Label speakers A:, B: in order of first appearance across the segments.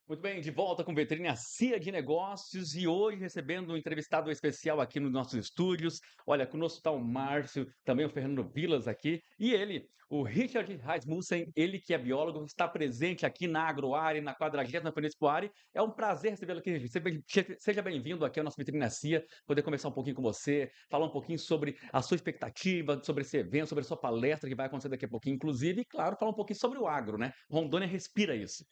A: Muito bem, de volta com Vitrine Cia de Negócios e hoje recebendo um entrevistado especial aqui nos nossos estúdios. Olha, conosco está o Márcio, também o Fernando Vilas aqui e ele, o Richard Rasmussen, ele que é biólogo, está presente aqui na Agroárea, na 40ª Península. É um prazer recebê-lo aqui. Seja bem-vindo aqui ao nosso Vitrine Cia, poder conversar um pouquinho com você, falar um pouquinho sobre a sua expectativa, sobre esse evento, sobre a sua palestra que vai acontecer daqui a pouquinho, inclusive, e claro, falar um pouquinho sobre o agro, né? Rondônia respira isso.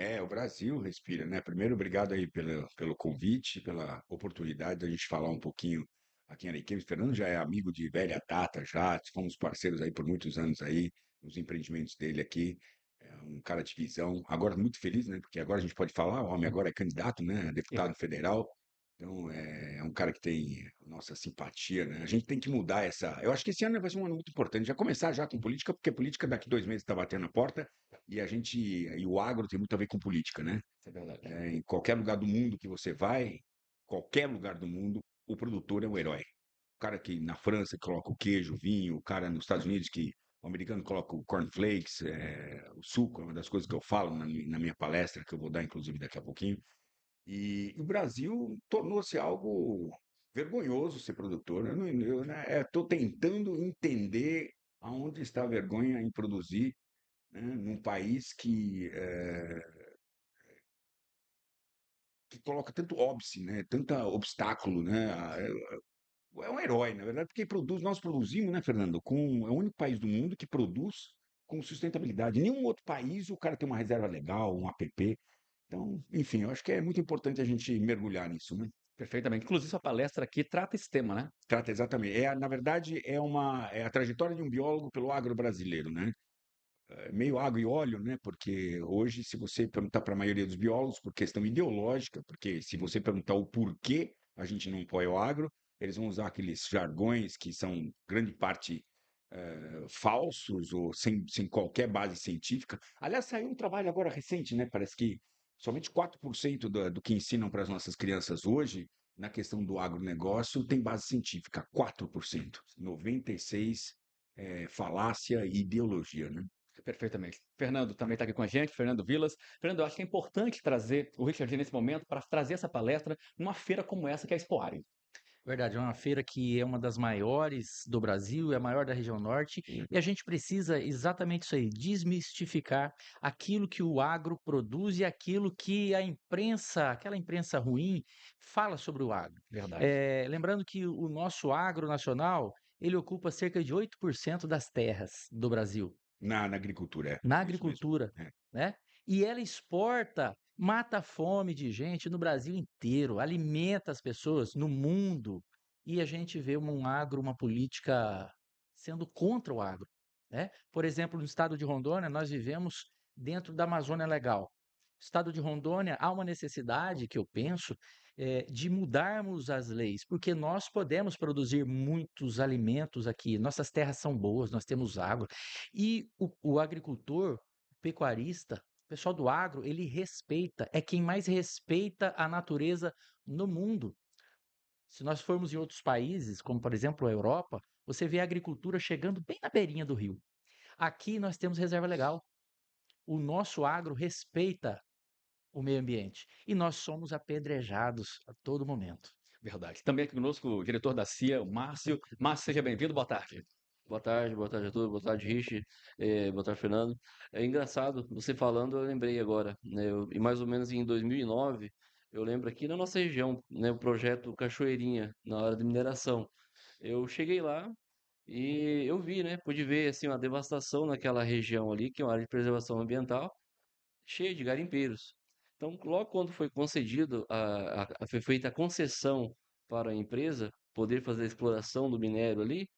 B: É, o Brasil respira, né? Primeiro, obrigado aí pelo convite, pela oportunidade da gente falar um pouquinho aqui em Ariquemes. Fernando já é amigo de velha data, já fomos parceiros aí por muitos anos aí, nos empreendimentos dele aqui. É um cara de visão. Agora muito feliz, né? Porque agora a gente pode falar, o homem agora é candidato, né? A deputado federal. Então, é um cara que tem nossa simpatia, né? A gente tem que mudar essa. Eu acho que esse ano vai ser um ano muito importante. Já começar já com política, porque política daqui 2 meses está batendo na porta. E o agro tem muito a ver com política, né?
A: Isso é verdade.
B: Em qualquer lugar do mundo que você vai, qualquer lugar do mundo, o produtor é um herói. O cara que na França coloca o queijo, o vinho, o cara nos Estados Unidos que o americano coloca o cornflakes, o suco, é uma das coisas que eu falo na minha palestra, que eu vou dar inclusive daqui a pouquinho. E o Brasil tornou-se algo vergonhoso ser produtor. Eu estou tentando entender aonde está a vergonha em produzir, né, num país que coloca tanto óbice, né, tanta obstáculo, né, é um herói, na verdade, porque produz, nós produzimos, né, Fernando, é o único país do mundo que produz com sustentabilidade. Nenhum outro país o cara tem uma reserva legal, um APP. Então, enfim, eu acho que é muito importante a gente mergulhar nisso, né?
A: Perfeitamente. Inclusive, sua palestra aqui trata esse tema, né?
B: Trata exatamente. Na verdade, é a trajetória de um biólogo pelo agro brasileiro, né? Meio água e óleo, né? Porque hoje, se você perguntar para a maioria dos biólogos, por questão ideológica, porque se você perguntar o porquê a gente não apoia o agro, eles vão usar aqueles jargões que são grande parte falsos ou sem qualquer base científica. Aliás, saiu um trabalho agora recente, né? Parece que somente 4% do que ensinam para as nossas crianças hoje, na questão do agronegócio, tem base científica. 4%. 96% falácia e ideologia, né?
A: Perfeitamente. Fernando também está aqui com a gente, Fernando Vilas. Fernando, eu acho que é importante trazer o Richard nesse momento para trazer essa palestra numa feira como essa que é a Expoare.
C: Verdade, é uma feira que é uma das maiores do Brasil, é a maior da região norte, e a gente precisa exatamente isso aí, desmistificar aquilo que o agro produz e aquilo que a imprensa, aquela imprensa ruim, fala sobre o agro.
A: Verdade.
C: Lembrando que o nosso agro nacional, ele ocupa cerca de 8% das terras do Brasil
B: Na agricultura,
C: na
B: isso mesmo.
C: agricultura,
B: É.
C: né? E ela exporta, mata a fome de gente no Brasil inteiro, alimenta as pessoas no mundo. E a gente vê um agro, uma política sendo contra o agro, né? Por exemplo, no estado de Rondônia, nós vivemos dentro da Amazônia Legal. Estado de Rondônia, há uma necessidade, que eu penso, de mudarmos as leis, porque nós podemos produzir muitos alimentos aqui, nossas terras são boas, nós temos água, e o agricultor, o pecuarista, o pessoal do agro, ele respeita, é quem mais respeita a natureza no mundo. Se nós formos em outros países, como por exemplo a Europa, você vê a agricultura chegando bem na beirinha do rio. Aqui nós temos reserva legal. O nosso agro respeita o meio ambiente e nós somos apedrejados a todo momento.
A: Verdade. Também aqui conosco o diretor da CIA, o Márcio. Márcio, seja bem-vindo, boa tarde.
D: Boa tarde a todos, boa tarde, Rich, boa tarde, Fernando. É engraçado, você falando, eu lembrei agora, né, e mais ou menos em 2009, eu lembro aqui na nossa região, né, o projeto Cachoeirinha, na área de mineração. Eu cheguei lá e eu vi, né, pude ver, assim, uma devastação naquela região ali, que é uma área de preservação ambiental, cheia de garimpeiros. Então, logo quando foi concedido, foi feita a concessão para a empresa poder fazer a exploração do minério ali,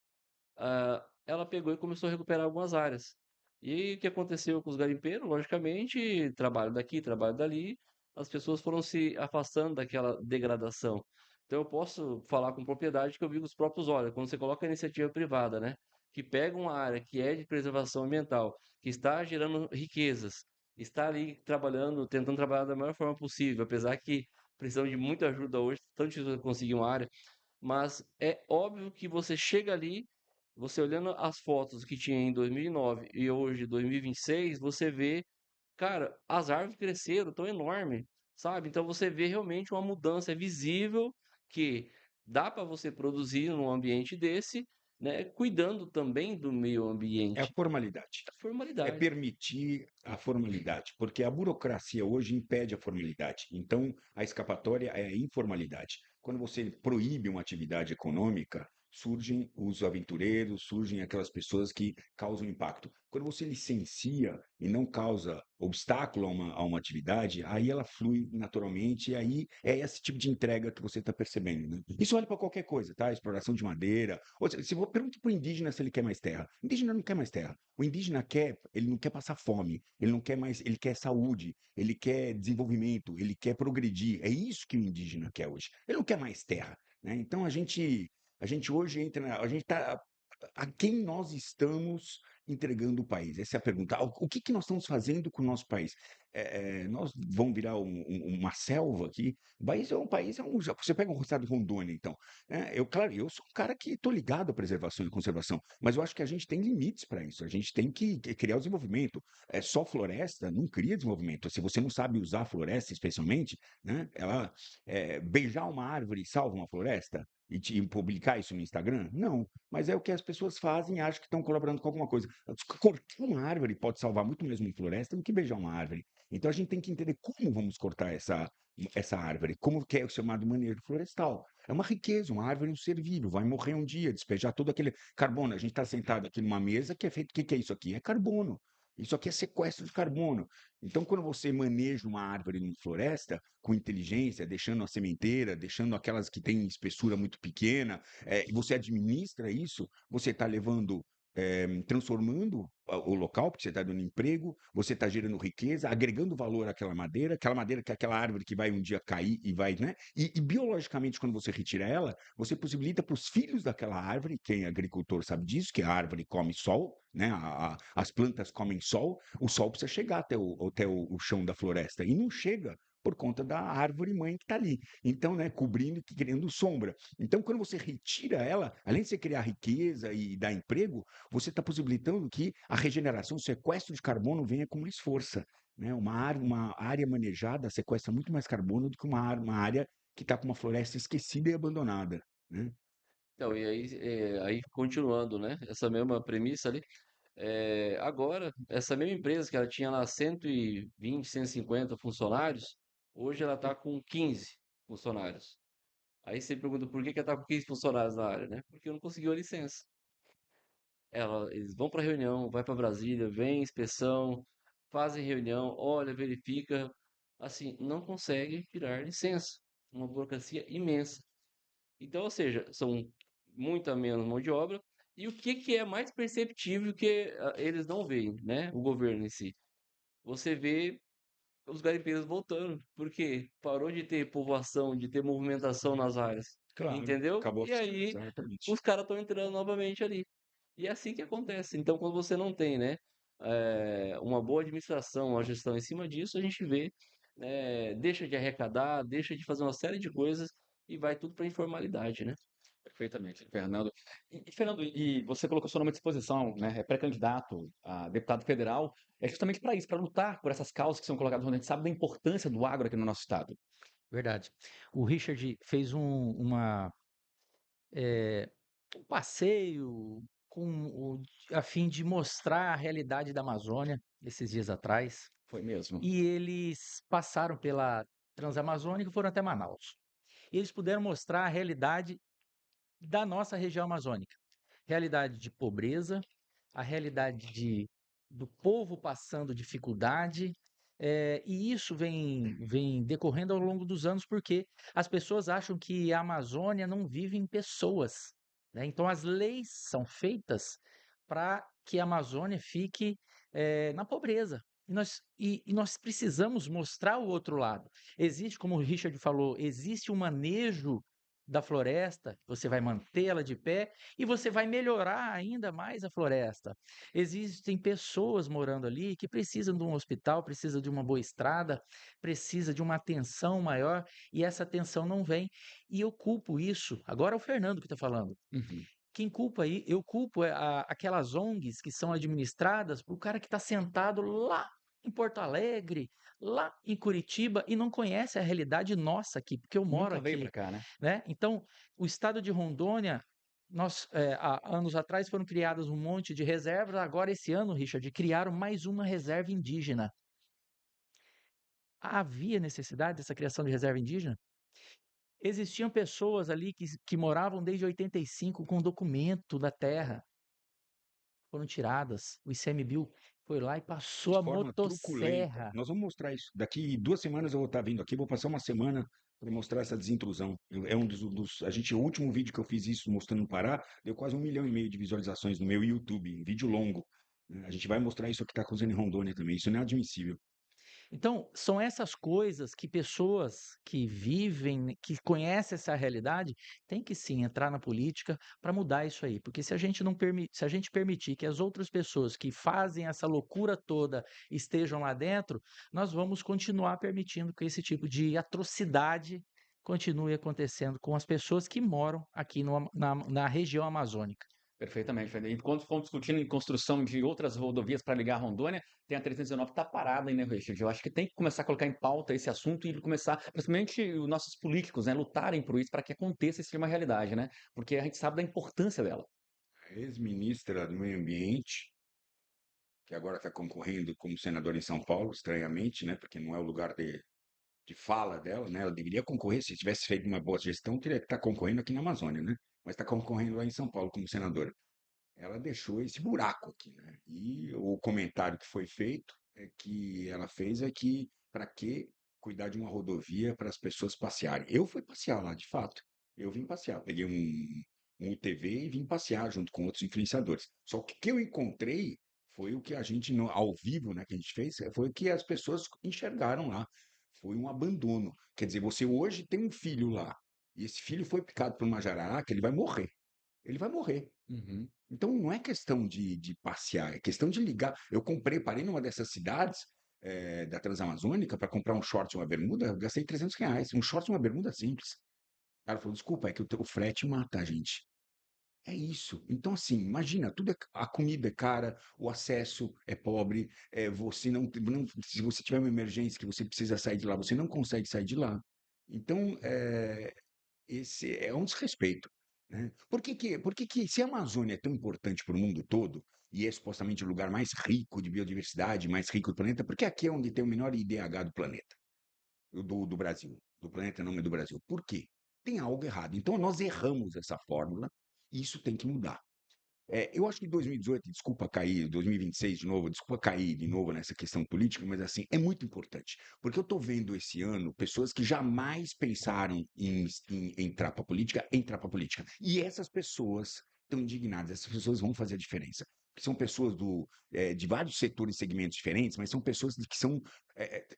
D: ela pegou e começou a recuperar algumas áreas. E aí, o que aconteceu com os garimpeiros? Logicamente, trabalho daqui, trabalho dali, as pessoas foram se afastando daquela degradação. Então, eu posso falar com propriedade que eu vi com os próprios olhos, quando você coloca a iniciativa privada, né, que pega uma área que é de preservação ambiental, que está gerando riquezas, está ali trabalhando, tentando trabalhar da melhor forma possível, apesar que precisamos de muita ajuda hoje, tanto de conseguir uma área, mas é óbvio que você chega ali, você olhando as fotos que tinha em 2009 e hoje, 2026, você vê cara, as árvores cresceram, tão enorme, sabe? Então você vê realmente uma mudança, é visível que dá para você produzir num ambiente desse, né, cuidando também do meio
B: É a
D: ambiente.
B: formalidade.
D: A
B: É
D: formalidade.
B: permitir a formalidade, porque a burocracia hoje impede a formalidade. Então, a escapatória é a informalidade. Quando você proíbe uma atividade econômica, surgem os aventureiros, surgem aquelas pessoas que causam impacto. Quando você licencia e não causa obstáculo a uma atividade, aí ela flui naturalmente, e aí é esse tipo de entrega que você está percebendo, né? Isso vale para qualquer coisa, tá? Exploração de madeira. Ou seja, se você pergunta para o indígena se ele quer mais terra, o indígena não quer mais terra. O indígena quer, ele não quer passar fome, ele não quer mais, ele quer saúde, ele quer desenvolvimento, ele quer progredir. É isso que o indígena quer hoje. Ele não quer mais terra, né? Então a gente hoje entra, a gente está a quem nós estamos entregando o país? Essa é a pergunta. O que que nós estamos fazendo com o nosso país? Nós vamos virar uma selva aqui? O país é um país, você pega um estado de Rondônia, então. Claro, eu sou um cara que estou ligado à preservação e conservação, mas eu acho que a gente tem limites para isso. A gente tem que criar o desenvolvimento. Só floresta não cria desenvolvimento. Se você não sabe usar a floresta, especialmente, né, beijar uma árvore salva uma floresta? E publicar isso no Instagram? Não. Mas é o que as pessoas fazem e acham que estão colaborando com alguma coisa. Cortar uma árvore pode salvar muito mesmo uma floresta do que beijar uma árvore. Então a gente tem que entender como vamos cortar essa árvore, como que é o chamado manejo florestal. É uma riqueza, uma árvore é um ser vivo, vai morrer um dia, despejar todo aquele carbono. A gente está sentado aqui numa mesa que é feito, o que é isso aqui? É carbono. Isso aqui é sequestro de carbono. Então, quando você maneja uma árvore em floresta com inteligência, deixando a sementeira, deixando aquelas que têm espessura muito pequena, e você administra isso, você está levando, transformando o local, porque você está dando emprego, você está gerando riqueza, agregando valor àquela madeira, que é aquela árvore que vai um dia cair e vai, né? E biologicamente, quando você retira ela, você possibilita para os filhos daquela árvore, quem é agricultor sabe disso, que a árvore come sol, né? As plantas comem sol, o sol precisa chegar até o chão da floresta, e não chega por conta da árvore mãe que está ali. Então, né, cobrindo e criando sombra. Então, quando você retira ela, além de você criar riqueza e dar emprego, você está possibilitando que a regeneração, o sequestro de carbono venha com mais força. Né? Uma área manejada sequestra muito mais carbono do que uma área que está com uma floresta esquecida e abandonada. Né?
D: Então, e aí, aí continuando, né? Essa mesma premissa ali. Agora, essa mesma empresa que ela tinha lá 120, 150 funcionários, hoje ela está com 15 funcionários. Aí você pergunta por que que ela está com 15 funcionários na área, né? Porque não conseguiu a licença. Eles vão para reunião, vai para Brasília, vem inspeção, fazem reunião, olha, verifica, assim, não consegue tirar licença. Uma burocracia imensa. Então, ou seja, são muita menos mão de obra. E o que que é mais perceptível que eles não veem, né? O governo em si. Você vê os garimpeiros voltando, porque parou de ter povoação, de ter movimentação nas áreas,
B: Claro,
D: entendeu?
B: acabou.
D: E aí
B: Exatamente.
D: os caras estão entrando novamente ali. E é assim que acontece. Então, quando você não tem, né, uma boa administração, uma gestão em cima disso, a gente vê, deixa de arrecadar, deixa de fazer uma série de coisas e vai tudo para informalidade, né?
A: Perfeitamente, Fernando. Fernando, e você colocou seu nome à disposição, né? É pré-candidato a deputado federal, é justamente para isso, para lutar por essas causas que são colocadas onde a gente sabe da importância do agro aqui no nosso estado.
C: Verdade. O Richard fez um passeio a fim de mostrar a realidade da Amazônia esses dias atrás.
A: Foi mesmo.
C: E eles passaram pela Transamazônica e foram até Manaus. E eles puderam mostrar a realidade da nossa região amazônica. Realidade de pobreza, a realidade do povo passando dificuldade, e isso vem decorrendo ao longo dos anos, porque as pessoas acham que a Amazônia não vive em pessoas, né? Então as leis são feitas para que a Amazônia fique, na pobreza. E nós precisamos mostrar o outro lado. Existe, como o Richard falou, existe um manejo da floresta, você vai mantê-la de pé e você vai melhorar ainda mais a floresta. Existem pessoas morando ali que precisam de um hospital, precisam de uma boa estrada, precisa de uma atenção maior, e essa atenção não vem. E eu culpo isso. Agora é o Fernando que está falando.
A: Uhum.
C: Quem culpa aí? Eu culpo aquelas ONGs que são administradas por o cara que está sentado lá em Porto Alegre, lá em Curitiba e não conhece a realidade nossa aqui, porque eu moro
A: Nunca veio
C: aqui,
A: para cá, né?
C: né. Então, o estado de Rondônia, há anos atrás foram criadas um monte de reservas, agora esse ano, Richard, criaram mais uma reserva indígena. Havia necessidade dessa criação de reserva indígena? Existiam pessoas ali que moravam desde 85 com documento da terra, foram tiradas. O ICMBio foi lá e passou
B: De
C: a
B: forma truculenta.
C: motosserra.
B: Nós vamos mostrar isso. Daqui 2 semanas eu vou estar vindo aqui, vou passar uma semana para mostrar essa desintrusão. É um o último vídeo que eu fiz isso mostrando no Pará, deu quase 1,5 milhão de visualizações no meu YouTube, um vídeo longo, né? A gente vai mostrar isso que está acontecendo em Rondônia também. Isso não é admissível.
C: Então, são essas coisas que pessoas que vivem, que conhecem essa realidade, têm que sim entrar na política para mudar isso aí. Porque se a gente não se a gente permitir que as outras pessoas que fazem essa loucura toda estejam lá dentro, nós vamos continuar permitindo que esse tipo de atrocidade continue acontecendo com as pessoas que moram aqui na região amazônica.
A: Perfeitamente, Fernando. Enquanto fomos discutindo em construção de outras rodovias para ligar a Rondônia, tem a 319 que está parada aí, né, Richard? Eu acho que tem que começar a colocar em pauta esse assunto e começar, principalmente os nossos políticos, né, lutarem por isso para que aconteça isso seja uma realidade, né? Porque a gente sabe da importância dela.
B: A ex-ministra do Meio Ambiente, que agora está concorrendo como senadora em São Paulo, estranhamente, né? Porque não é o lugar de fala dela, né? Ela deveria concorrer, se tivesse feito uma boa gestão, teria que estar concorrendo aqui na Amazônia, né? Mas está concorrendo lá em São Paulo como senadora. Ela deixou esse buraco aqui, né? E o comentário que foi feito que ela fez é que para que cuidar de uma rodovia para as pessoas passearem? Eu fui passear lá, de fato. Eu vim passear, peguei um UTV e vim passear junto com outros influenciadores. Só que o que eu encontrei foi o que a gente, ao vivo, né, que a gente fez, foi o que as pessoas enxergaram lá. Foi um abandono. Quer dizer, você hoje tem um filho lá, e esse filho foi picado por uma jararaca, ele vai morrer. Ele vai morrer.
A: Uhum.
B: Então não é questão de passear, é questão de ligar. Eu parei numa dessas cidades da Transamazônica para comprar um short e uma bermuda, eu gastei R$ 300. Um short e uma bermuda simples. O cara falou, desculpa, é que o frete mata a gente. É isso. Então, assim, imagina, a comida é cara, o acesso é pobre, você se você tiver uma emergência que você precisa sair de lá, você não consegue sair de lá. Então, esse é um desrespeito, né? Por que que se a Amazônia é tão importante para o mundo todo, e é supostamente o lugar mais rico de biodiversidade, mais rico do planeta, porque aqui é onde tem o menor IDH do planeta, do Brasil, do planeta não, mas do Brasil. Por quê? Tem algo errado. Então nós erramos essa fórmula, e isso tem que mudar. Eu acho que 2018, desculpa cair, 2026 de novo, desculpa cair de novo nessa questão política, mas assim, é muito importante, porque eu estou vendo esse ano pessoas que jamais pensaram em entrar para a política. E essas pessoas estão indignadas, essas pessoas vão fazer a diferença. Porque são pessoas de vários setores e segmentos diferentes, mas são pessoas que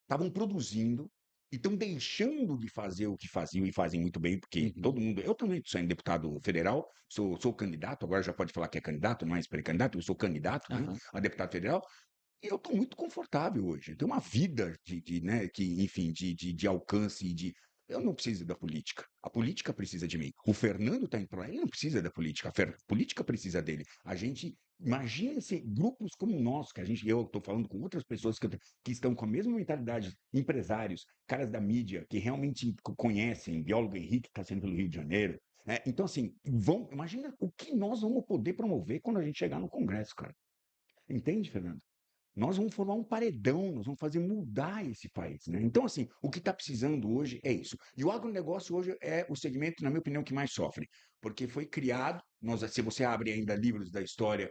B: estavam produzindo e estão deixando de fazer o que faziam e fazem muito bem, porque
A: Uhum.
B: todo mundo. Eu também sou deputado federal, sou candidato, agora já pode falar que é candidato, não é pré-candidato, eu sou candidato, né,
A: Aham.
B: a deputado federal, e eu estou muito confortável hoje. Eu tenho uma vida né, enfim, de alcance e de. Eu não preciso da política. A política precisa de mim. O Fernando está indo para lá, ele não precisa da política. A política precisa dele. A gente. Imagina se grupos como o nosso, eu estou falando com outras pessoas que estão com a mesma mentalidade, empresários, caras da mídia, que realmente conhecem, biólogo Henrique, que está sendo pelo Rio de Janeiro. Então, assim, imagina o que nós vamos poder promover quando a gente chegar no Congresso, cara. Entende, Fernando? Nós vamos formar um paredão, nós vamos fazer mudar esse país, né? Então, assim, o que está precisando hoje é isso. E o agronegócio hoje é o segmento, na minha opinião, que mais sofre, porque foi criado, se você abre ainda livros da história,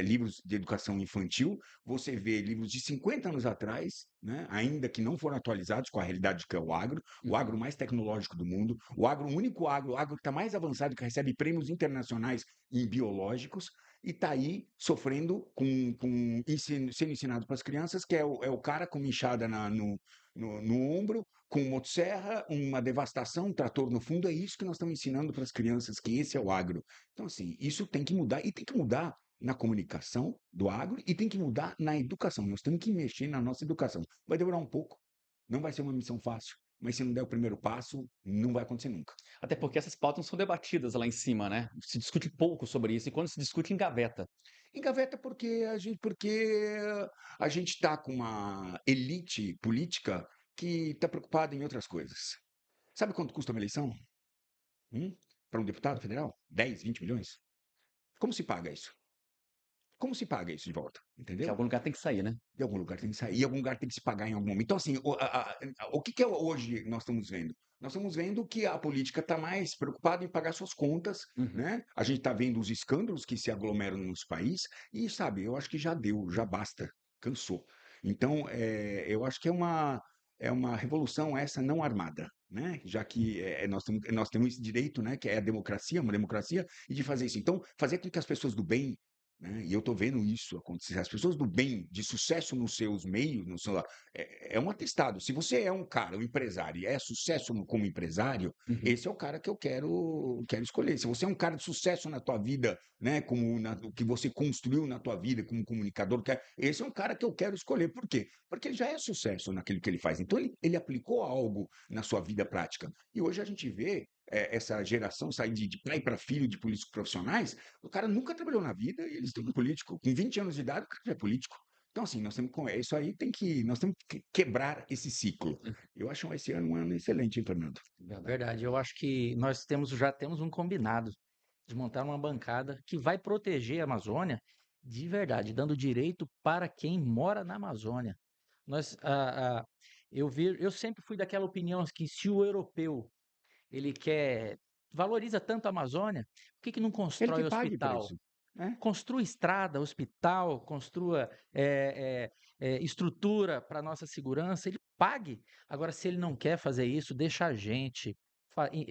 B: livros de educação infantil, você vê livros de 50 anos atrás, né, ainda que não foram atualizados com a realidade que é o agro
A: Uhum.
B: mais tecnológico do mundo, o único agro, que está mais avançado, que recebe prêmios internacionais em biológicos, e está aí sofrendo sendo ensinado para as crianças, que é o cara com uma enxada no ombro, com motosserra, uma devastação, um trator no fundo. É isso que nós estamos ensinando para as crianças, que esse é o agro. Então, assim, isso tem que mudar, e tem que mudar na comunicação do agro, e tem que mudar na educação. Nós temos que mexer na nossa educação. Vai demorar um pouco, não vai ser uma missão fácil, mas se não der o primeiro passo, não vai acontecer nunca.
A: Até porque essas pautas não são debatidas lá em cima, né? Se discute pouco sobre isso, e quando se discute, engaveta.
B: Engaveta porque a gente está com uma elite política que está preocupada em outras coisas. Sabe quanto custa uma eleição? Para um deputado federal? 10, 20 milhões? Como se paga isso? Como se paga isso de volta?
A: De
B: Entendeu?
A: algum lugar tem que sair, né?
B: De algum lugar tem que sair, e algum lugar tem que se pagar em algum momento. Então, assim, o que hoje nós estamos vendo? Nós estamos vendo que a política está mais preocupada em pagar suas contas,
A: Uhum.
B: né? A gente está vendo os escândalos que se aglomeram no nosso país, e, sabe, eu acho que já deu, já basta, cansou. Então, eu acho que é uma revolução essa não armada, né? Já que nós temos esse direito, né? Que é a democracia, uma democracia, e de fazer isso. Então, fazer com que as pessoas do bem, né? E eu estou vendo isso acontecer. As pessoas do bem, de sucesso nos seus meios, é um atestado. Se você é um cara, um empresário, e é sucesso como empresário,
A: Uhum.
B: esse é o cara que eu quero escolher. Se você é um cara de sucesso na tua vida, né? O que você construiu na tua vida como comunicador, esse é um cara que eu quero escolher. Por quê? Porque ele já é sucesso naquilo que ele faz. Então ele aplicou algo na sua vida prática. E hoje a gente vê essa geração sair de pai para filho de políticos profissionais. O cara nunca trabalhou na vida e eles estão no político. Com 20 anos de idade, o cara já é político. Então, assim, isso aí nós temos que quebrar esse ciclo. Eu acho esse ano um ano excelente, hein, Fernando?
C: Verdade, eu acho que já temos um combinado de montar uma bancada que vai proteger a Amazônia de verdade, dando direito para quem mora na Amazônia. Nós, eu sempre fui daquela opinião que se o europeu ele valoriza tanto a Amazônia, por que que não
B: Ele que
C: constrói
B: pague por
C: hospital?
B: isso, né?
C: Construa estrada, hospital, construa estrutura para nossa segurança, ele pague. Agora, se ele não quer fazer isso, deixa a gente.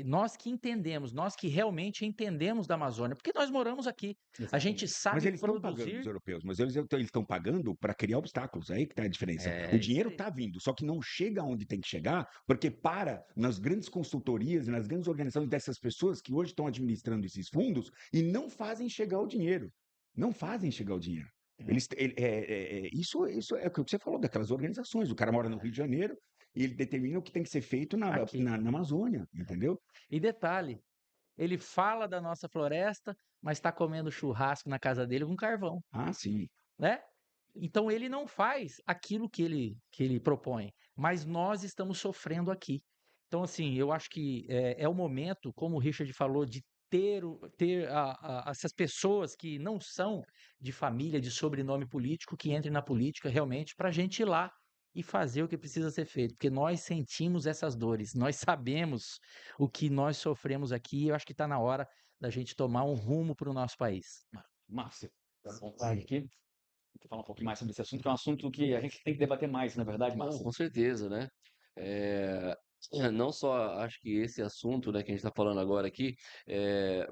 C: Nós que entendemos, nós que realmente entendemos da Amazônia, porque nós moramos aqui. A gente
A: Exatamente.
B: Mas
C: sabe
B: eles estão pagando, os
C: produzir.
B: europeus, mas eles estão pagando para criar obstáculos. Aí que está a diferença. O
C: É isso
B: dinheiro
C: aí.
B: está vindo, só que não chega onde tem que chegar, porque para nas grandes consultorias, nas grandes organizações dessas pessoas que hoje estão administrando esses fundos e não fazem chegar o dinheiro. Não fazem chegar o dinheiro. Isso é o que você falou daquelas organizações. O cara mora no Rio de Janeiro e ele determina o que tem que ser feito na,
C: Aqui.
B: na, na Amazônia, entendeu?
C: E detalhe, ele fala da nossa floresta, mas está comendo churrasco na casa dele com carvão.
B: Ah, sim.
C: Né? Então ele não faz aquilo que ele propõe, mas nós estamos sofrendo aqui. Então, assim, eu acho que é o momento, como o Richard falou, de ter essas pessoas que não são de família, de sobrenome político, que entrem na política realmente para a gente ir lá e fazer o que precisa ser feito, porque nós sentimos essas dores, nós sabemos o que nós sofremos aqui, e eu acho que está na hora da gente tomar um rumo para o nosso país.
A: Márcio, à vontade aqui. Vou falar um pouquinho mais sobre esse assunto, que é um assunto que a gente tem que debater mais, na verdade,
D: Não,
A: Márcio.
D: com certeza, né? Eh, não só acho que esse assunto, né, que a gente está falando agora aqui,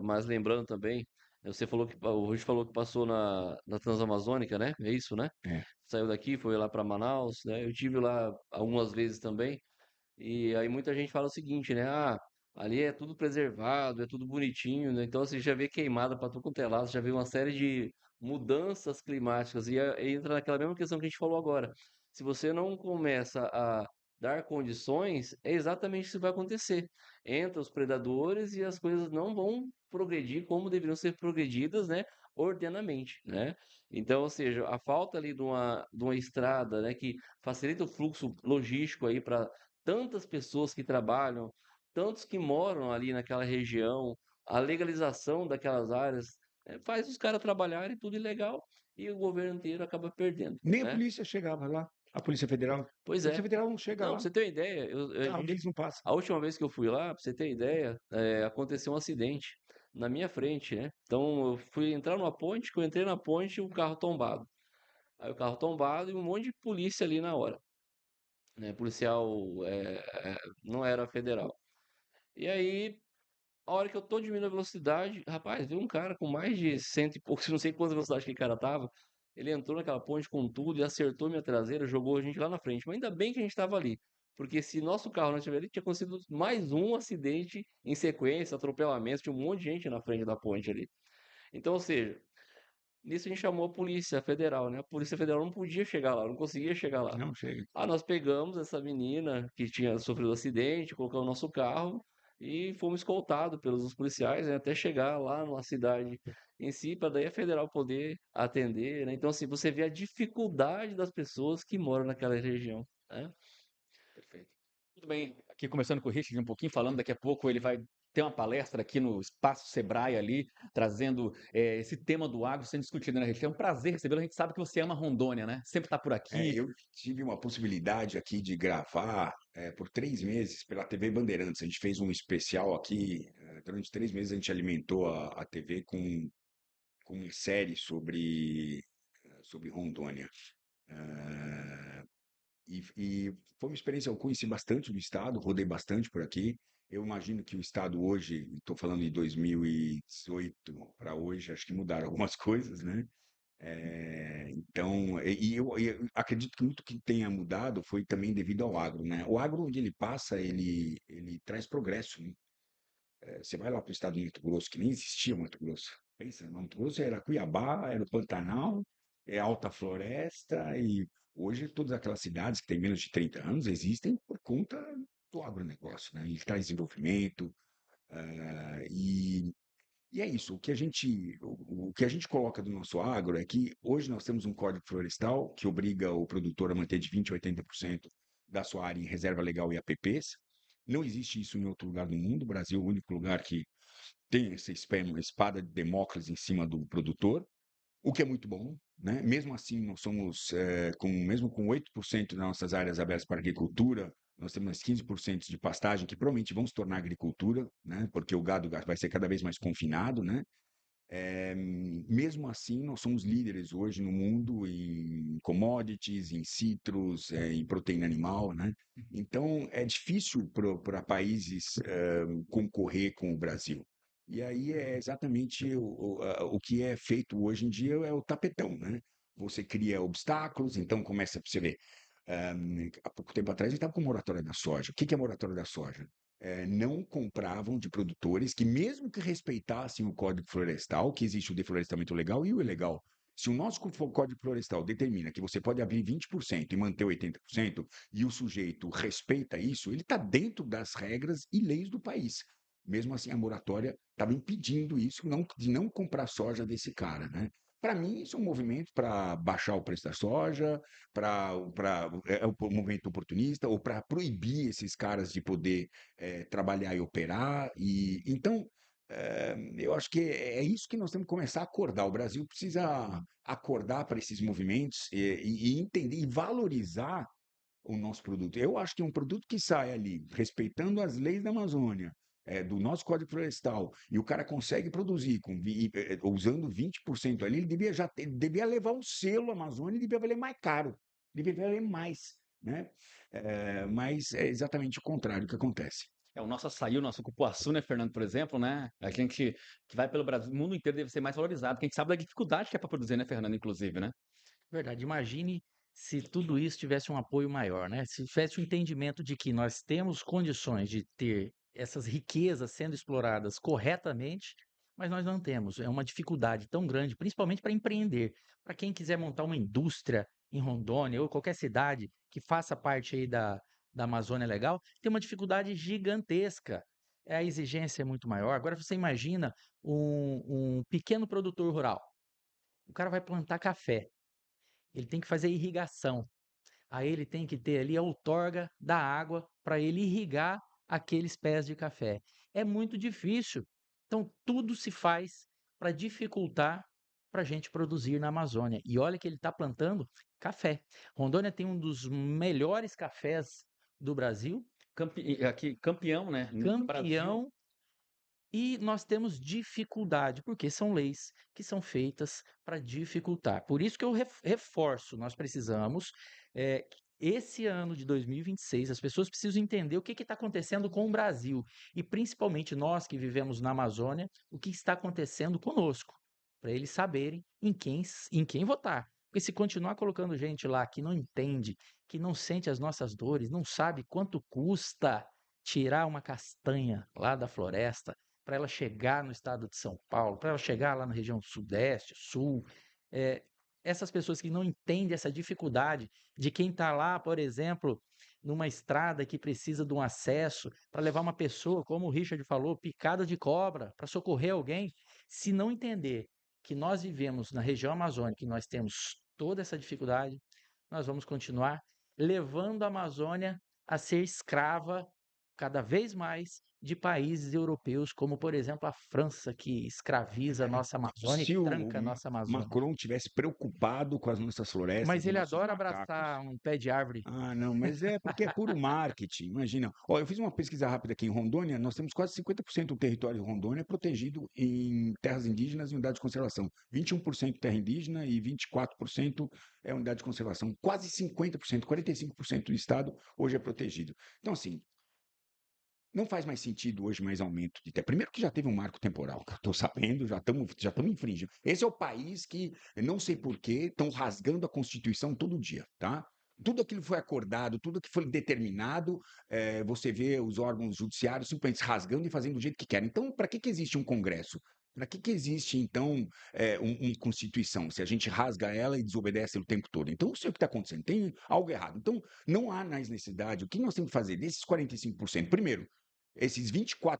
D: mas lembrando também, você falou que o Rui falou que passou na Transamazônica, né? É isso, né?
B: É.
D: Saiu daqui, foi lá para Manaus, né? Eu tive lá algumas vezes também. E aí muita gente fala o seguinte, né? Ah, ali é tudo preservado, é tudo bonitinho, né? Então você já vê queimada para tudo quanto é lado, você já vê uma série de mudanças climáticas e entra naquela mesma questão que a gente falou agora. Se você não começa a dar condições, é exatamente isso que vai acontecer. Entra os predadores e as coisas não vão progredir como deveriam ser progredidas, né? Ordenamente, né? Então, ou seja, a falta ali de uma estrada, né, que facilita o fluxo logístico aí para tantas pessoas que trabalham, tantos que moram ali naquela região, a legalização daquelas áreas, faz os caras trabalharem tudo ilegal e o governo inteiro acaba perdendo,
B: Nem a
D: né?
B: polícia chegava lá. A Polícia Federal. A
D: Pois
B: Polícia
D: é.
B: Federal não chega
D: Não, pra
B: lá.
D: você ter uma ideia,
B: O carro deles não passa.
D: a última vez que eu fui lá, pra você ter ideia, aconteceu um acidente na minha frente, né? Então eu fui entrar numa ponte, que eu entrei na ponte e o carro tombado. Aí o carro tombado e um monte de polícia ali na hora, né? Policial não era federal. E aí, a hora que eu tô diminuindo a velocidade, rapaz, veio um cara com mais de cento e poucos, não sei quantas velocidade que o cara tava. Ele entrou naquela ponte com tudo e acertou minha traseira, jogou a gente lá na frente. Mas ainda bem que a gente tava ali. Porque se nosso carro não estiver ali, tinha acontecido mais um acidente em sequência, atropelamento, tinha um monte de gente na frente da ponte ali. Então, ou seja, Nisso a gente chamou a Polícia Federal, né? A Polícia Federal não podia chegar lá, não conseguia chegar lá.
B: Não, chega.
D: Nós pegamos essa menina que tinha sofrido um acidente, colocamos no nosso carro e fomos escoltados pelos policiais, né, até chegar lá numa cidade em si, para daí a federal poder atender, né? Então, assim, você vê a dificuldade das pessoas que moram naquela região, né?
A: Perfeito. Tudo bem. Aqui começando com o Richard um pouquinho, falando daqui a pouco ele vai ter uma palestra aqui no Espaço Sebrae ali, trazendo esse tema do agro sendo discutido, né, Richard? É um prazer recebê-lo. A gente sabe que você ama Rondônia, né? Sempre está por aqui.
B: Eu tive uma possibilidade aqui de gravar por 3 meses pela TV Bandeirantes. A gente fez um especial aqui. Durante 3 meses a gente alimentou a TV com uma série sobre Rondônia. Eh, e foi uma experiência, eu conheci bastante do estado, rodei bastante por aqui. Eu imagino que o estado hoje, estou falando de 2018 para hoje, acho que mudaram algumas coisas, né? Então, eu acredito que muito que tenha mudado foi também devido ao agro, né? O agro, onde ele passa, ele traz progresso, né? Você vai lá para o estado do Mato Grosso, que nem existia Mato Grosso. Pensa, Mato Grosso era Cuiabá, era o Pantanal, é Alta Floresta, e hoje todas aquelas cidades que têm menos de 30 anos existem por conta do agronegócio, né? Ele traz desenvolvimento, e é isso. O que a gente coloca do nosso agro é que hoje nós temos um Código Florestal que obriga o produtor a manter de 20% a 80% da sua área em reserva legal e APPs. Não existe isso em outro lugar do mundo. O Brasil é o único lugar que tem essa espada de Damocles em cima do produtor, o que é muito bom, né? Mesmo assim, nós somos, mesmo com 8% das nossas áreas abertas para agricultura, nós temos mais 15% de pastagem que provavelmente vão se tornar agricultura, né? Porque o gado vai ser cada vez mais confinado, né? Mesmo assim, nós somos líderes hoje no mundo em commodities, em citrus, em proteína animal, né? Então, é difícil para países concorrer com o Brasil. E aí é exatamente o que é feito hoje em dia é o tapetão, né? Você cria obstáculos, então começa, para você ver, há pouco tempo atrás a gente estava com moratória da soja. O que é moratória da soja? Não compravam de produtores que, mesmo que respeitassem o Código Florestal, que existe o deflorestamento legal e o ilegal. Se o nosso Código Florestal determina que você pode abrir 20% e manter 80%, e o sujeito respeita isso, ele está dentro das regras e leis do país. Mesmo assim, a moratória estava impedindo isso, de não comprar soja desse cara, né? Para mim, isso é um movimento para baixar o preço da soja, é um movimento oportunista, ou para proibir esses caras de poder trabalhar e operar. E então, eu acho que é isso que nós temos que começar a acordar. O Brasil precisa acordar para esses movimentos e entender e valorizar o nosso produto. Eu acho que um produto que sai ali respeitando as leis da Amazônia, do nosso Código Florestal, e o cara consegue produzir usando 20% ali, ele devia levar um selo Amazônia e devia valer mais caro, devia valer mais, né? Mas é exatamente o contrário que acontece.
A: É o nosso açaí, o nosso cupuaçu, né, Fernando, por exemplo, né? A gente que vai pelo Brasil, o mundo inteiro deve ser mais valorizado, porque a gente sabe da dificuldade que é para produzir, né, Fernando, inclusive, né?
C: Verdade. Imagine se tudo isso tivesse um apoio maior, né? Se tivesse o entendimento de que nós temos condições de ter essas riquezas sendo exploradas corretamente, mas nós não temos. É uma dificuldade tão grande, principalmente para empreender. Para quem quiser montar uma indústria em Rondônia ou qualquer cidade que faça parte aí da Amazônia Legal, tem uma dificuldade gigantesca. A exigência é muito maior. Agora você imagina um pequeno produtor rural. O cara vai plantar café. Ele tem que fazer irrigação. Aí ele tem que ter ali a outorga da água para ele irrigar aqueles pés de café. É muito difícil. Então, tudo se faz para dificultar para a gente produzir na Amazônia. E olha que ele está plantando café. Rondônia tem um dos melhores cafés do Brasil,
A: Aqui, campeão, né? No Brasil.
C: campeão, e nós temos dificuldade, porque são leis que são feitas para dificultar. Por isso que eu reforço, nós precisamos, esse ano de 2026, as pessoas precisam entender o que está acontecendo com o Brasil, e principalmente nós que vivemos na Amazônia, o que está acontecendo conosco, para eles saberem em quem votar. Porque se continuar colocando gente lá que não entende, que não sente as nossas dores, não sabe quanto custa tirar uma castanha lá da floresta, para ela chegar no estado de São Paulo, para ela chegar lá na região sudeste, sul. eh, essas pessoas que não entendem essa dificuldade de quem está lá, por exemplo, numa estrada que precisa de um acesso para levar uma pessoa, como o Richard falou, picada de cobra, para socorrer alguém, se não entender que nós vivemos na região amazônica e nós temos toda essa dificuldade, nós vamos continuar levando a Amazônia a ser escrava cada vez mais de países europeus, como por exemplo a França, que escraviza a nossa Amazônia e
B: Se o
C: tranca a nossa Amazônia.
B: Macron tivesse preocupado com as nossas florestas
C: Mas
B: e
C: ele
B: nossos
C: adora
B: macacos.
C: abraçar um pé de árvore.
B: Ah, não, mas é porque é puro marketing, imagina. Ó, eu fiz uma pesquisa rápida aqui em Rondônia, nós temos quase 50% do território de Rondônia protegido em terras indígenas e unidades de conservação. 21% terra indígena e 24% é unidade de conservação. Quase 50%, 45% do estado hoje é protegido. Então, assim, não faz mais sentido hoje mais aumento de terra. Primeiro que já teve um marco temporal, que eu estou sabendo, já estamos infringindo. Esse é o país que, eu não sei por quê, estão rasgando a Constituição todo dia, tá? Tudo aquilo que foi acordado, tudo que foi determinado, você vê os órgãos judiciários simplesmente rasgando e fazendo do jeito que querem. Então, para que existe um Congresso? Para que existe, então, uma Constituição, se a gente rasga ela e desobedece o tempo todo? Então, não sei o que está acontecendo, tem algo errado. Então, não há mais necessidade. O que nós temos que fazer desses 45%? Primeiro, esses 24%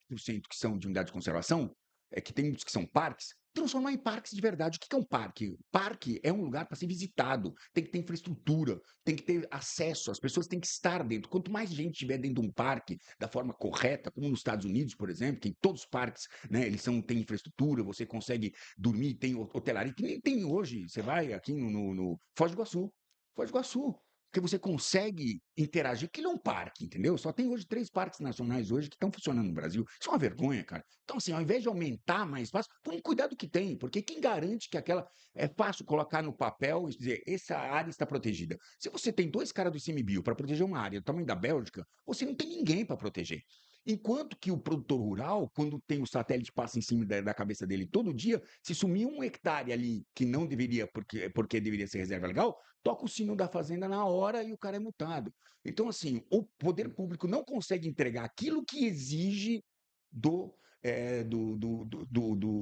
B: que são de unidade de conservação, que tem muitos que são parques, transformar em parques de verdade. O que é um parque? Parque é um lugar para ser visitado, tem que ter infraestrutura, tem que ter acesso, as pessoas têm que estar dentro. Quanto mais gente estiver dentro de um parque da forma correta, como nos Estados Unidos, por exemplo, que em todos os parques, né, têm infraestrutura, você consegue dormir, tem hotelaria, que nem tem hoje. Você vai aqui no Foz do Iguaçu. Foz do Iguaçu. Porque você consegue interagir, que ele é um parque, entendeu? Só tem hoje 3 parques nacionais hoje que estão funcionando no Brasil. Isso é uma vergonha, cara. Então, assim, ao invés de aumentar mais espaço, tome cuidado que tem, porque quem garante que aquela é fácil colocar no papel e dizer, essa área está protegida. Se você tem 2 caras do ICMBio para proteger uma área do tamanho da Bélgica, você não tem ninguém para proteger. Enquanto que o produtor rural, quando tem o satélite passa em cima da cabeça dele todo dia, se sumir 1 hectare ali que não deveria, porque deveria ser reserva legal, toca o sino da fazenda na hora e o cara é multado. Então, assim, o poder público não consegue entregar aquilo que exige do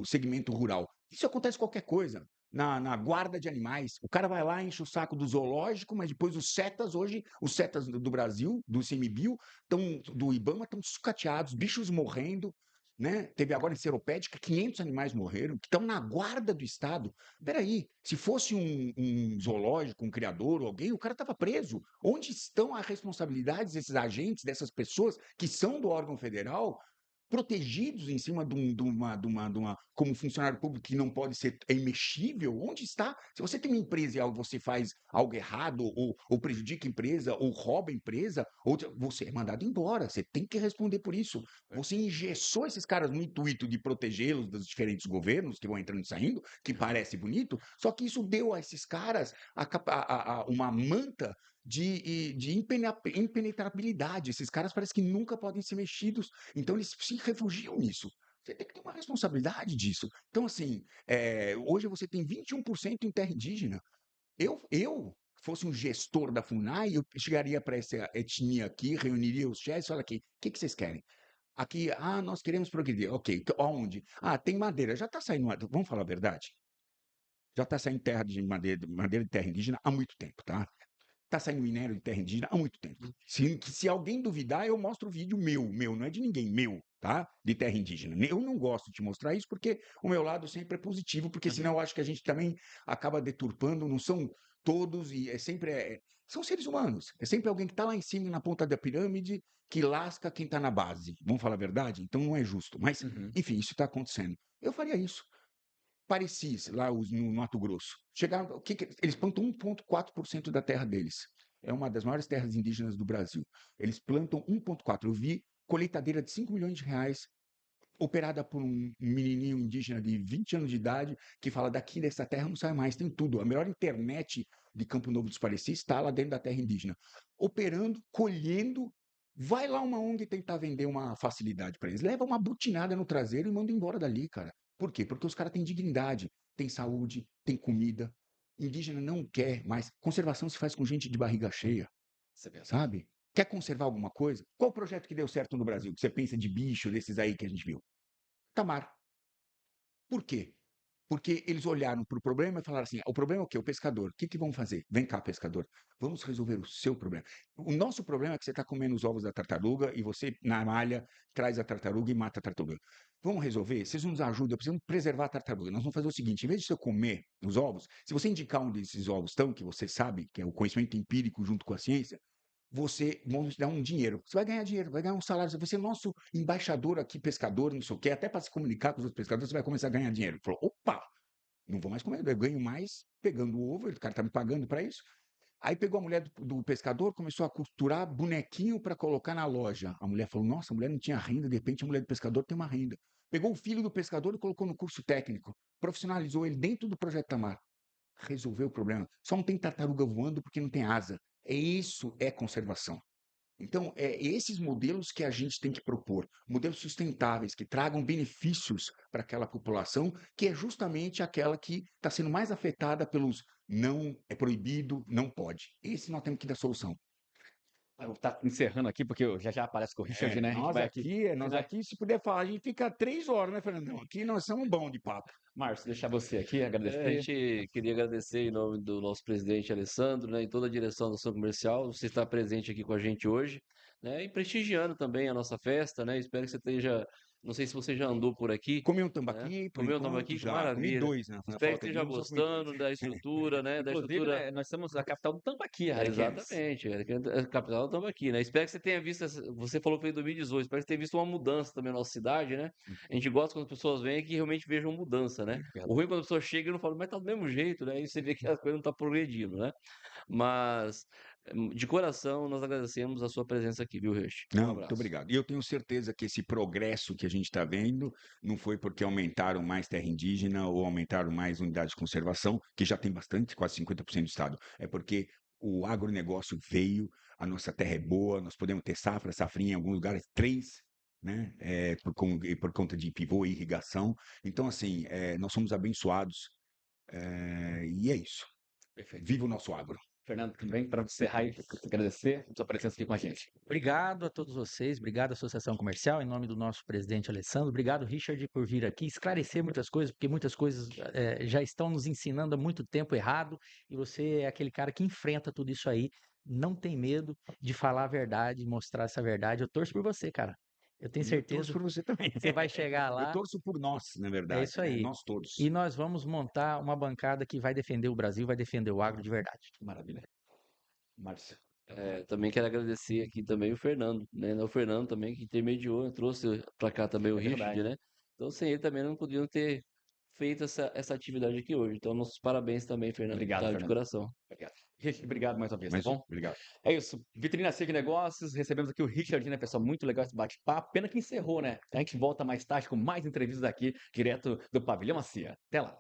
B: segmento rural. Isso acontece qualquer coisa. Na guarda de animais, o cara vai lá, enche o saco do zoológico, mas depois os setas do Brasil, do ICMBio, do IBAMA, estão sucateados, bichos morrendo, né? Teve agora em Seropédica, 500 animais morreram, que estão na guarda do Estado. Peraí, se fosse um zoológico, um criador ou alguém, o cara estava preso. Onde estão as responsabilidades desses agentes, dessas pessoas que são do órgão federal, protegidos em cima de uma como funcionário público que não pode ser imexível? Onde está? Se você tem uma empresa e você faz algo errado, ou prejudica a empresa, ou rouba a empresa, você é mandado embora. Você tem que responder por isso. Você engessou esses caras no intuito de protegê-los dos diferentes governos que vão entrando e saindo, que parece bonito, só que isso deu a esses caras uma manta de impenetrabilidade. Esses caras parece que nunca podem ser mexidos, então eles se refugiam nisso. Você tem que ter uma responsabilidade disso. Então, assim, hoje você tem 21% em terra indígena. Eu fosse um gestor da FUNAI, eu chegaria para essa etnia aqui, reuniria os chefes e falaria aqui, o que vocês querem? Aqui, nós queremos progredir. Ok, aonde? Tem madeira. Já está saindo, vamos falar a verdade? Já está saindo madeira de terra indígena há muito tempo, tá? Está saindo minério de terra indígena há muito tempo. Se alguém duvidar, eu mostro o vídeo meu, não é de ninguém, meu, tá? De terra indígena. Eu não gosto de te mostrar isso porque o meu lado sempre é positivo, porque senão eu acho que a gente também acaba deturpando, não são todos, e são seres humanos. É sempre alguém que está lá em cima, na ponta da pirâmide, que lasca quem está na base. Vamos falar a verdade? Então não é justo. Mas,
A: Uhum.
B: enfim, isso está acontecendo. Eu faria isso. Parecis, lá no Mato Grosso. Chegaram, eles plantam 1,4% da terra deles. É uma das maiores terras indígenas do Brasil. Eles plantam 1,4%. Eu vi colheitadeira de 5 milhões de reais, operada por um menininho indígena de 20 anos de idade, que fala: daqui dessa terra não sai mais, tem tudo. A melhor internet de Campo Novo dos Parecis está lá dentro da terra indígena. Operando, colhendo. Vai lá uma ONG tentar vender uma facilidade para eles. Leva uma butinada no traseiro e manda embora dali, cara. Por quê? Porque os caras têm dignidade, têm saúde, têm comida. Indígena não quer mais. Conservação se faz com gente de barriga cheia,
A: Isso é verdade.
B: sabe? Quer conservar alguma coisa? Qual o projeto que deu certo no Brasil? Que você pensa de bicho desses aí que a gente viu? Tamar. Por quê? Porque eles olharam para o problema e falaram assim: "O problema é o quê? O pescador. O que que vamos fazer? Vem cá, pescador, vamos resolver o seu problema. O nosso problema é que você está comendo os ovos da tartaruga e você, na malha, traz a tartaruga e mata a tartaruga. Vamos resolver? Vocês nos ajudam, precisamos preservar a tartaruga. Nós vamos fazer o seguinte: em vez de você comer os ovos, se você indicar onde esses ovos estão, que você sabe, que é o conhecimento empírico junto com a ciência, vamos dar um dinheiro. Você vai ganhar dinheiro, vai ganhar um salário, você vai ser nosso embaixador aqui, pescador, não sei o quê, até para se comunicar com os outros pescadores, você vai começar a ganhar dinheiro." Ele falou: "Opa, não vou mais comer, eu ganho mais pegando o ovo, o cara tá me pagando para isso." Aí pegou a mulher do pescador, começou a costurar bonequinho para colocar na loja. A mulher falou: "Nossa, a mulher não tinha renda, de repente a mulher do pescador tem uma renda." Pegou o filho do pescador e colocou no curso técnico, profissionalizou ele dentro do Projeto Tamar. Resolveu o problema. Só não tem tartaruga voando porque não tem asa. Isso é conservação. Então, é esses modelos que a gente tem que propor, modelos sustentáveis, que tragam benefícios para aquela população, que é justamente aquela que está sendo mais afetada pelos não, é proibido, não pode. Esse nós temos que dar solução.
A: Eu vou tá encerrando aqui, porque já já aparece com o Richard, né? A gente vai aqui.
B: Nós aqui, se puder falar, a gente fica 3 horas, né, Fernandão? Aqui nós somos bons de papo.
A: Márcio, deixar você aqui,
D: A
A: agradecer.
D: gente queria agradecer em nome do nosso presidente Alessandro, né, e toda a direção da ação comercial, você está presente aqui com a gente hoje, né, e prestigiando também a nossa festa, né, espero que você esteja, não sei se você já andou por aqui,
B: Comi um
D: né,
B: tambaqui, por
D: comeu um
B: enquanto,
D: tambaqui, que
B: já. Comi
D: maravilha.
B: 2, né? Na
D: Espero que
B: falta de
D: esteja
B: um, só comi 2.
D: gostando da estrutura, né, da
A: Inclusive,
D: estrutura.
A: né, nós somos a capital do tambaqui, Ariquemes.
D: Exatamente, a capital estamos aqui, né? Espero que você tenha visto, você falou que foi em 2018, espero que você tenha visto uma mudança também na nossa cidade, né? A gente gosta quando as pessoas vêm que realmente vejam mudança, né? O ruim é quando a pessoa chega e não fala, mas tá do mesmo jeito, né? E você vê que as coisas não estão progredindo, né? Mas, de coração, nós agradecemos a sua presença aqui, viu, Rich? Um
B: Não, muito
D: abraço.
B: obrigado. E eu tenho certeza que esse progresso que a gente está vendo não foi porque aumentaram mais terra indígena ou aumentaram mais unidades de conservação, que já tem bastante, quase 50% do estado. É porque o agronegócio veio, a nossa terra é boa, nós podemos ter safra, safrinha em alguns lugares, 3, né? Por conta de pivô e irrigação. Então, assim, nós somos abençoados, e é isso.
A: Perfeito.
B: Viva o nosso agro.
A: Fernando, também, para encerrar e agradecer a sua presença aqui com a gente.
C: Obrigado a todos vocês, obrigado à Associação Comercial, em nome do nosso presidente Alessandro, obrigado, Richard, por vir aqui esclarecer muitas coisas, porque muitas coisas já estão nos ensinando há muito tempo errado, e você é aquele cara que enfrenta tudo isso aí, não tem medo de falar a verdade, mostrar essa verdade. Eu torço por você, cara. Eu tenho
B: Eu
C: certeza
B: torço por você também.
C: que você vai chegar
B: Eu
C: lá.
B: torço por nós, na
C: É
B: verdade,
C: isso
B: né?
C: aí.
B: Nós todos.
C: E nós vamos montar uma bancada que vai defender o Brasil, vai defender o agro de verdade.
A: Maravilha. Márcio.
D: Também quero agradecer aqui também o Fernando, né? O Fernando também que intermediou, trouxe para cá também o Richard,
A: verdade.
D: né? Então, sem ele também não poderiam ter feito essa atividade aqui hoje. Então, nossos parabéns também, Fernando.
A: Obrigado,
D: Tá? De
A: Fernando.
D: coração.
A: Obrigado. Richard, obrigado mais uma vez,
B: Mas
A: tá bom?
B: obrigado.
A: É isso. Vitrine Seca de Negócios. Recebemos aqui o Richard, né, pessoal? Muito legal esse bate-papo. Pena que encerrou, né? A gente volta mais tarde com mais entrevistas aqui, direto do Pavilhão Acia. Até lá.